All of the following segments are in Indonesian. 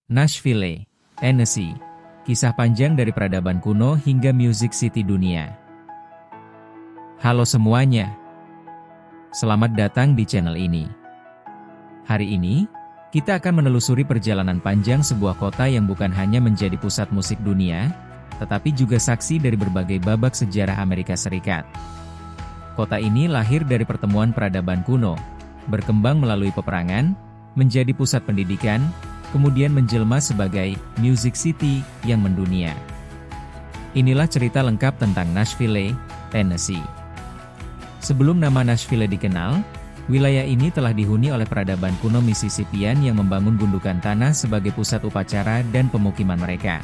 Nashville, Tennessee. Kisah panjang dari peradaban kuno hingga Music City dunia. Halo semuanya. Selamat datang di channel ini. Hari ini, kita akan menelusuri perjalanan panjang sebuah kota yang bukan hanya menjadi pusat musik dunia, tetapi juga saksi dari berbagai babak sejarah Amerika Serikat. Kota ini lahir dari pertemuan peradaban kuno, berkembang melalui peperangan, menjadi pusat pendidikan, kemudian menjelma sebagai Music City yang mendunia. Inilah cerita lengkap tentang Nashville, Tennessee. Sebelum nama Nashville dikenal, wilayah ini telah dihuni oleh peradaban kuno Mississippian yang membangun gundukan tanah sebagai pusat upacara dan pemukiman mereka.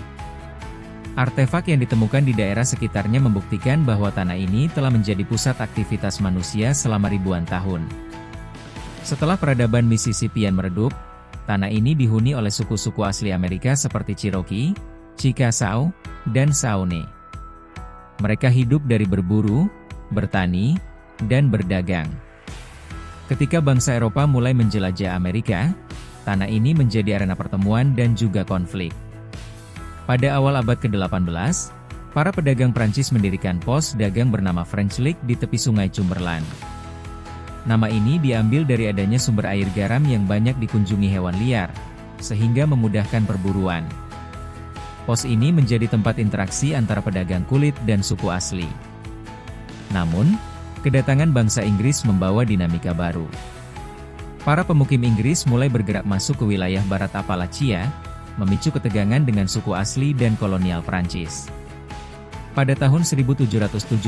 Artefak yang ditemukan di daerah sekitarnya membuktikan bahwa tanah ini telah menjadi pusat aktivitas manusia selama ribuan tahun. Setelah peradaban Mississippian meredup, tanah ini dihuni oleh suku-suku asli Amerika seperti Cherokee, Chickasaw, dan Shawnee. Mereka hidup dari berburu, bertani, dan berdagang. Ketika bangsa Eropa mulai menjelajah Amerika, tanah ini menjadi arena pertemuan dan juga konflik. Pada awal abad ke-18, para pedagang Prancis mendirikan pos dagang bernama French Lick di tepi sungai Cumberland. Nama ini diambil dari adanya sumber air garam yang banyak dikunjungi hewan liar, sehingga memudahkan perburuan. Pos ini menjadi tempat interaksi antara pedagang kulit dan suku asli. Namun, kedatangan bangsa Inggris membawa dinamika baru. Para pemukim Inggris mulai bergerak masuk ke wilayah barat Appalachia, memicu ketegangan dengan suku asli dan kolonial Prancis. Pada tahun 1779,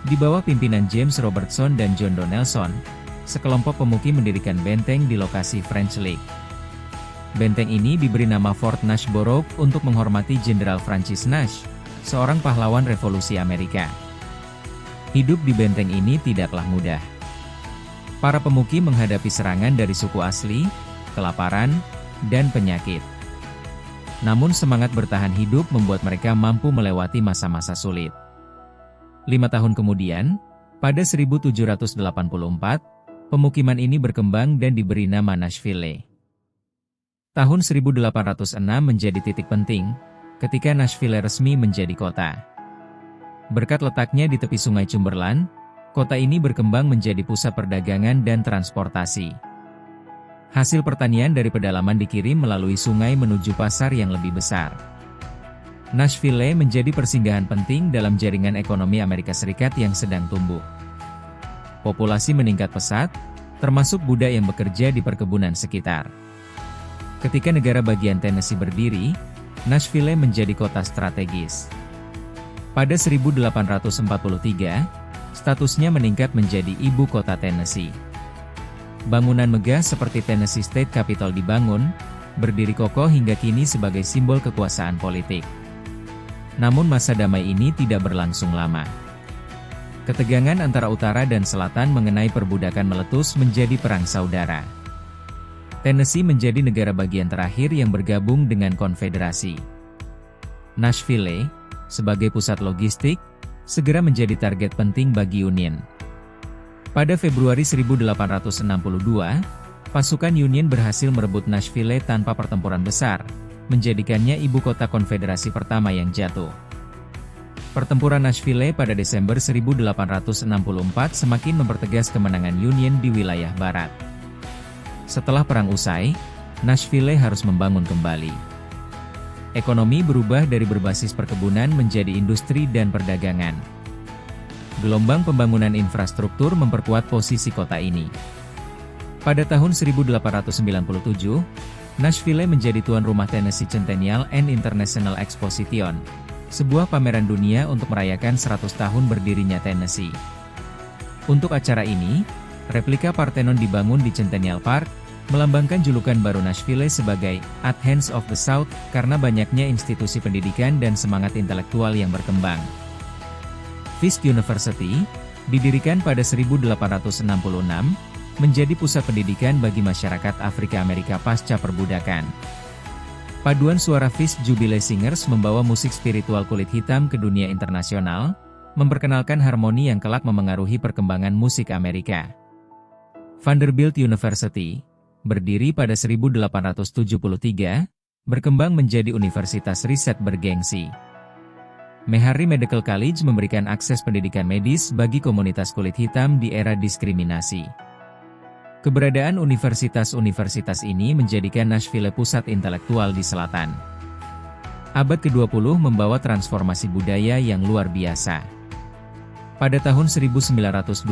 di bawah pimpinan James Robertson dan John Donelson, sekelompok pemukim mendirikan benteng di lokasi French Lick. Benteng ini diberi nama Fort Nashborough untuk menghormati Jenderal Francis Nash, seorang pahlawan revolusi Amerika. Hidup di benteng ini tidaklah mudah. Para pemukim menghadapi serangan dari suku asli, kelaparan, dan penyakit. Namun semangat bertahan hidup membuat mereka mampu melewati masa-masa sulit. 5 tahun kemudian, pada 1784, pemukiman ini berkembang dan diberi nama Nashville. Tahun 1806 menjadi titik penting, ketika Nashville resmi menjadi kota. Berkat letaknya di tepi sungai Cumberland, kota ini berkembang menjadi pusat perdagangan dan transportasi. Hasil pertanian dari pedalaman dikirim melalui sungai menuju pasar yang lebih besar. Nashville menjadi persinggahan penting dalam jaringan ekonomi Amerika Serikat yang sedang tumbuh. Populasi meningkat pesat, termasuk budak yang bekerja di perkebunan sekitar. Ketika negara bagian Tennessee berdiri, Nashville menjadi kota strategis. Pada 1843, statusnya meningkat menjadi ibu kota Tennessee. Bangunan megah seperti Tennessee State Capitol dibangun, berdiri kokoh hingga kini sebagai simbol kekuasaan politik. Namun masa damai ini tidak berlangsung lama. Ketegangan antara utara dan selatan mengenai perbudakan meletus menjadi perang saudara. Tennessee menjadi negara bagian terakhir yang bergabung dengan konfederasi. Nashville, sebagai pusat logistik, segera menjadi target penting bagi Union. Pada Februari 1862, pasukan Union berhasil merebut Nashville tanpa pertempuran besar, menjadikannya ibu kota konfederasi pertama yang jatuh. Pertempuran Nashville pada Desember 1864 semakin mempertegas kemenangan Union di wilayah barat. Setelah perang usai, Nashville harus membangun kembali. Ekonomi berubah dari berbasis perkebunan menjadi industri dan perdagangan. Gelombang pembangunan infrastruktur memperkuat posisi kota ini. Pada tahun 1897, Nashville menjadi tuan rumah Tennessee Centennial and International Exposition, sebuah pameran dunia untuk merayakan 100 tahun berdirinya Tennessee. Untuk acara ini, replika Parthenon dibangun di Centennial Park, melambangkan julukan baru Nashville sebagai Athens of the South karena banyaknya institusi pendidikan dan semangat intelektual yang berkembang. Fisk University, didirikan pada 1866, menjadi pusat pendidikan bagi masyarakat Afrika Amerika pasca perbudakan. Paduan suara Fisk Jubilee Singers membawa musik spiritual kulit hitam ke dunia internasional, memperkenalkan harmoni yang kelak memengaruhi perkembangan musik Amerika. Vanderbilt University, berdiri pada 1873, berkembang menjadi universitas riset bergengsi. Meharry Medical College memberikan akses pendidikan medis bagi komunitas kulit hitam di era diskriminasi. Keberadaan universitas-universitas ini menjadikan Nashville pusat intelektual di selatan. Abad ke-20 membawa transformasi budaya yang luar biasa. Pada tahun 1925,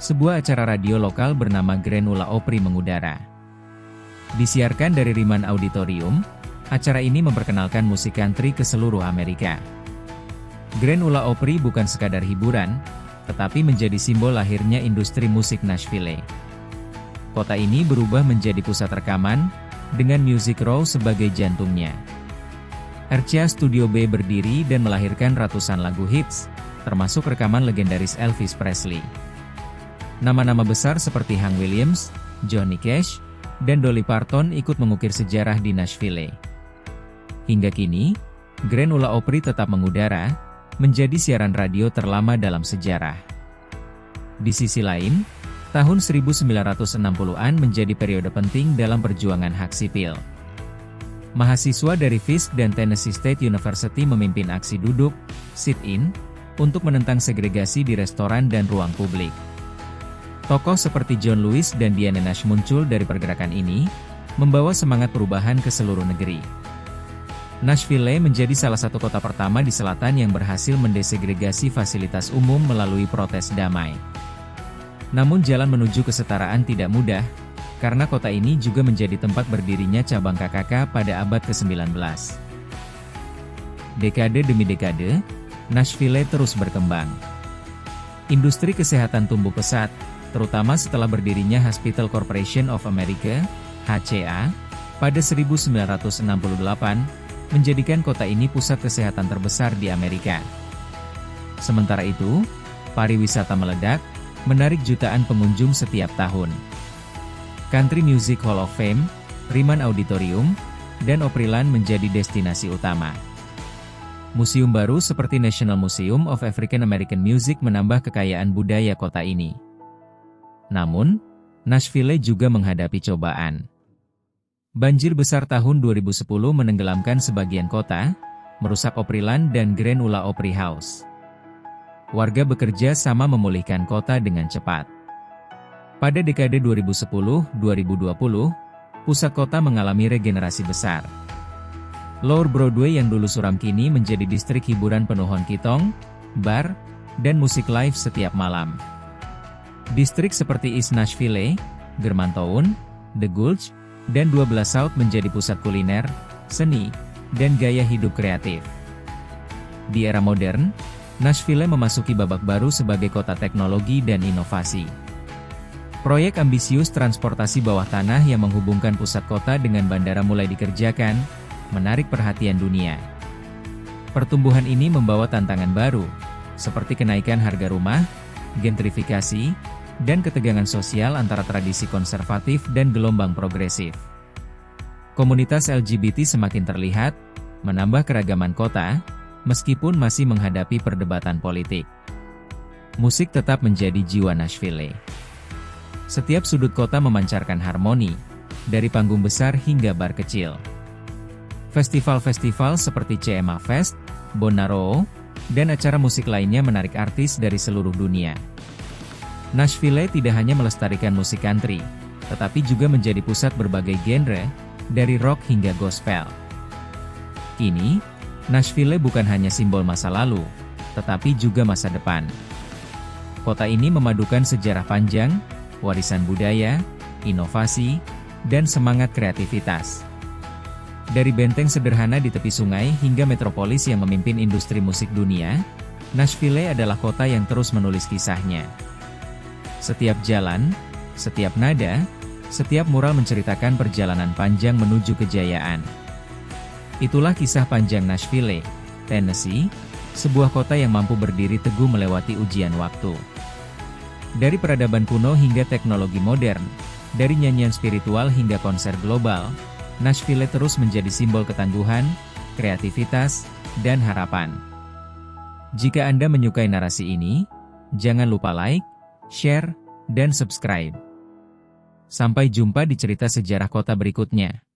sebuah acara radio lokal bernama Grand Ole Opry mengudara. Disiarkan dari Ryman Auditorium, acara ini memperkenalkan musik country ke seluruh Amerika. Grand Ole Opry bukan sekadar hiburan, tetapi menjadi simbol lahirnya industri musik Nashville. Kota ini berubah menjadi pusat rekaman, dengan Music Row sebagai jantungnya. RCA Studio B berdiri dan melahirkan ratusan lagu hits, termasuk rekaman legendaris Elvis Presley. Nama-nama besar seperti Hank Williams, Johnny Cash, dan Dolly Parton ikut mengukir sejarah di Nashville. Hingga kini, Grand Ole Opry tetap mengudara, menjadi siaran radio terlama dalam sejarah. Di sisi lain, tahun 1960-an menjadi periode penting dalam perjuangan hak sipil. Mahasiswa dari Fisk dan Tennessee State University memimpin aksi duduk, sit-in, untuk menentang segregasi di restoran dan ruang publik. Tokoh seperti John Lewis dan Diane Nash muncul dari pergerakan ini, membawa semangat perubahan ke seluruh negeri. Nashville menjadi salah satu kota pertama di selatan yang berhasil mendesegregasi fasilitas umum melalui protes damai. Namun jalan menuju kesetaraan tidak mudah, karena kota ini juga menjadi tempat berdirinya cabang KKK pada abad ke-19. Dekade demi dekade, Nashville terus berkembang. Industri kesehatan tumbuh pesat, terutama setelah berdirinya Hospital Corporation of America, HCA, pada 1968, menjadikan kota ini pusat kesehatan terbesar di Amerika. Sementara itu, pariwisata meledak, menarik jutaan pengunjung setiap tahun. Country Music Hall of Fame, Ryman Auditorium, dan Opryland menjadi destinasi utama. Museum baru seperti National Museum of African American Music menambah kekayaan budaya kota ini. Namun, Nashville juga menghadapi cobaan. Banjir besar tahun 2010 menenggelamkan sebagian kota, merusak Opryland dan Grand Ole Opry House. Warga bekerja sama memulihkan kota dengan cepat. Pada dekade 2010-2020, pusat kota mengalami regenerasi besar. Lower Broadway yang dulu suram kini menjadi distrik hiburan penuh honky-tonk, bar, dan musik live setiap malam. Distrik seperti East Nashville, Germantown, The Gulch, dan 12 South menjadi pusat kuliner, seni, dan gaya hidup kreatif. Di era modern, Nashville memasuki babak baru sebagai kota teknologi dan inovasi. Proyek ambisius transportasi bawah tanah yang menghubungkan pusat kota dengan bandara mulai dikerjakan, menarik perhatian dunia. Pertumbuhan ini membawa tantangan baru, seperti kenaikan harga rumah, gentrifikasi, dan ketegangan sosial antara tradisi konservatif dan gelombang progresif. Komunitas LGBT semakin terlihat, menambah keragaman kota, meskipun masih menghadapi perdebatan politik. Musik tetap menjadi jiwa Nashville. Setiap sudut kota memancarkan harmoni, dari panggung besar hingga bar kecil. Festival-festival seperti CMA Fest, Bonnaroo, dan acara musik lainnya menarik artis dari seluruh dunia. Nashville tidak hanya melestarikan musik country, tetapi juga menjadi pusat berbagai genre, dari rock hingga gospel. Kini, Nashville bukan hanya simbol masa lalu, tetapi juga masa depan. Kota ini memadukan sejarah panjang, warisan budaya, inovasi, dan semangat kreativitas. Dari benteng sederhana di tepi sungai hingga metropolis yang memimpin industri musik dunia, Nashville adalah kota yang terus menulis kisahnya. Setiap jalan, setiap nada, setiap mural menceritakan perjalanan panjang menuju kejayaan. Itulah kisah panjang Nashville, Tennessee, sebuah kota yang mampu berdiri teguh melewati ujian waktu. Dari peradaban kuno hingga teknologi modern, dari nyanyian spiritual hingga konser global, Nashville terus menjadi simbol ketangguhan, kreativitas, dan harapan. Jika Anda menyukai narasi ini, jangan lupa like, share, dan subscribe. Sampai jumpa di cerita sejarah kota berikutnya.